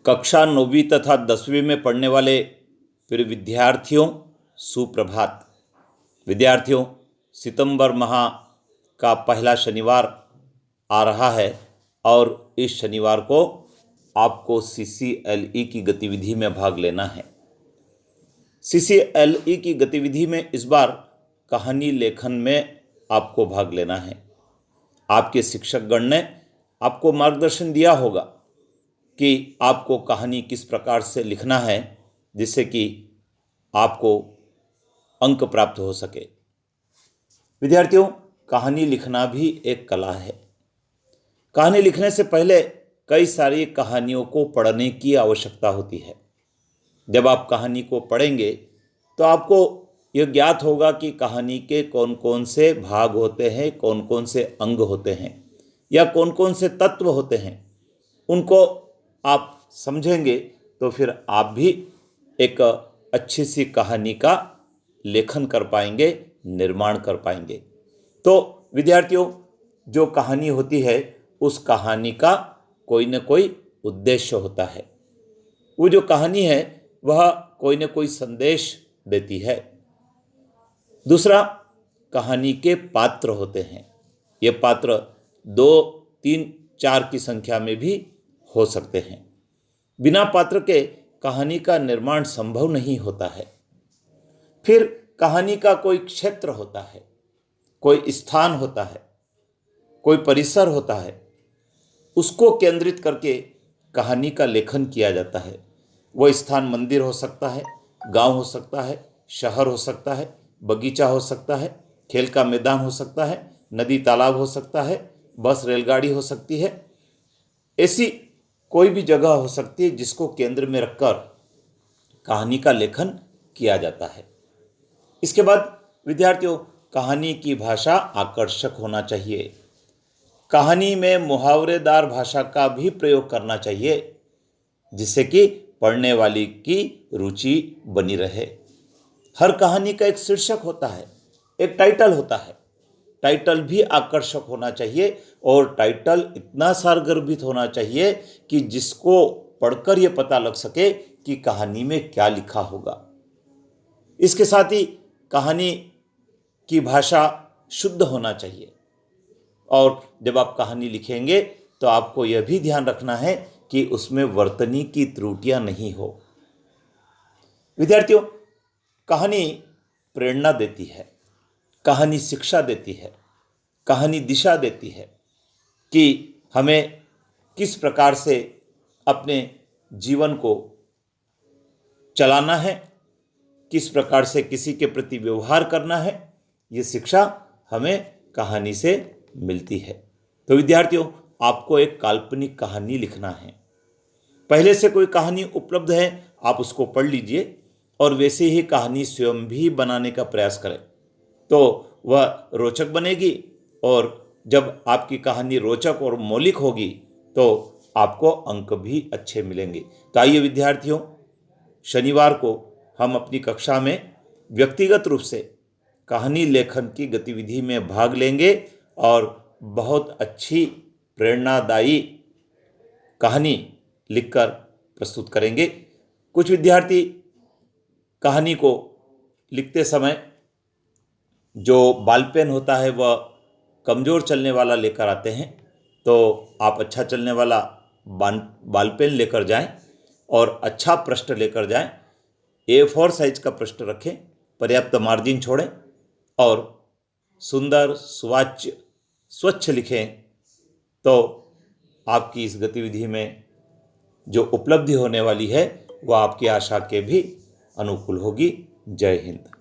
कक्षा 9वीं तथा 10वीं में पढ़ने वाले प्रिय विद्यार्थियों, सुप्रभात। विद्यार्थियों, सितंबर माह का पहला शनिवार आ रहा है और इस शनिवार को आपको CCLE की गतिविधि में भाग लेना है। CCLE की गतिविधि में इस बार कहानी लेखन में आपको भाग लेना है। आपके शिक्षकगण ने आपको मार्गदर्शन दिया होगा कि आपको कहानी किस प्रकार से लिखना है जिससे कि आपको अंक प्राप्त हो सके। विद्यार्थियों, कहानी लिखना भी एक कला है। कहानी लिखने से पहले कई सारी कहानियों को पढ़ने की आवश्यकता होती है। जब आप कहानी को पढ़ेंगे तो आपको यह ज्ञात होगा कि कहानी के कौन कौन से भाग होते हैं, कौन कौन से अंग होते हैं या कौन कौन से तत्व होते हैं। उनको आप समझेंगे तो फिर आप भी एक अच्छी सी कहानी का लेखन कर पाएंगे, निर्माण कर पाएंगे। तो विद्यार्थियों, जो कहानी होती है उस कहानी का कोई न कोई उद्देश्य होता है। वो जो कहानी है वह कोई न कोई संदेश देती है। दूसरा, कहानी के पात्र होते हैं। ये पात्र 2, 3, 4 की संख्या में भी हो सकते हैं। बिना पात्र के कहानी का निर्माण संभव नहीं होता है। फिर कहानी का कोई क्षेत्र होता है, कोई स्थान होता है, कोई परिसर होता है। उसको केंद्रित करके कहानी का लेखन किया जाता है। वह स्थान मंदिर हो सकता है, गांव हो सकता है, शहर हो सकता है, बगीचा हो सकता है, खेल का मैदान हो सकता है, नदी तालाब हो सकता है, बस रेलगाड़ी हो सकती है। ऐसी कोई भी जगह हो सकती है जिसको केंद्र में रखकर कहानी का लेखन किया जाता है। इसके बाद विद्यार्थियों, कहानी की भाषा आकर्षक होना चाहिए। कहानी में मुहावरेदार भाषा का भी प्रयोग करना चाहिए जिससे कि पढ़ने वाले की रुचि बनी रहे। हर कहानी का एक शीर्षक होता है, एक टाइटल होता है। टाइटल भी आकर्षक होना चाहिए और टाइटल इतना सारगर्भित होना चाहिए कि जिसको पढ़कर यह पता लग सके कि कहानी में क्या लिखा होगा। इसके साथ ही कहानी की भाषा शुद्ध होना चाहिए और जब आप कहानी लिखेंगे तो आपको यह भी ध्यान रखना है कि उसमें वर्तनी की त्रुटियां नहीं हो। विद्यार्थियों, कहानी प्रेरणा देती है, कहानी शिक्षा देती है, कहानी दिशा देती है कि हमें किस प्रकार से अपने जीवन को चलाना है, किस प्रकार से किसी के प्रति व्यवहार करना है। ये शिक्षा हमें कहानी से मिलती है। तो विद्यार्थियों, आपको एक काल्पनिक कहानी लिखना है। पहले से कोई कहानी उपलब्ध है, आप उसको पढ़ लीजिए और वैसे ही कहानी स्वयं भी बनाने का प्रयास करें तो वह रोचक बनेगी। और जब आपकी कहानी रोचक और मौलिक होगी तो आपको अंक भी अच्छे मिलेंगे। तो आइए विद्यार्थियों, शनिवार को हम अपनी कक्षा में व्यक्तिगत रूप से कहानी लेखन की गतिविधि में भाग लेंगे और बहुत अच्छी प्रेरणादायी कहानी लिखकर प्रस्तुत करेंगे। कुछ विद्यार्थी कहानी को लिखते समय जो बॉल पेन होता है वह कमज़ोर चलने वाला लेकर आते हैं, तो आप अच्छा चलने वाला बॉल पेन लेकर जाएं और अच्छा पृष्ठ लेकर जाएं। A4 साइज का पृष्ठ रखें, पर्याप्त मार्जिन छोड़ें और सुंदर, सुवाच्य, स्वच्छ लिखें। तो आपकी इस गतिविधि में जो उपलब्धि होने वाली है वह आपकी आशा के भी अनुकूल होगी। जय हिंद।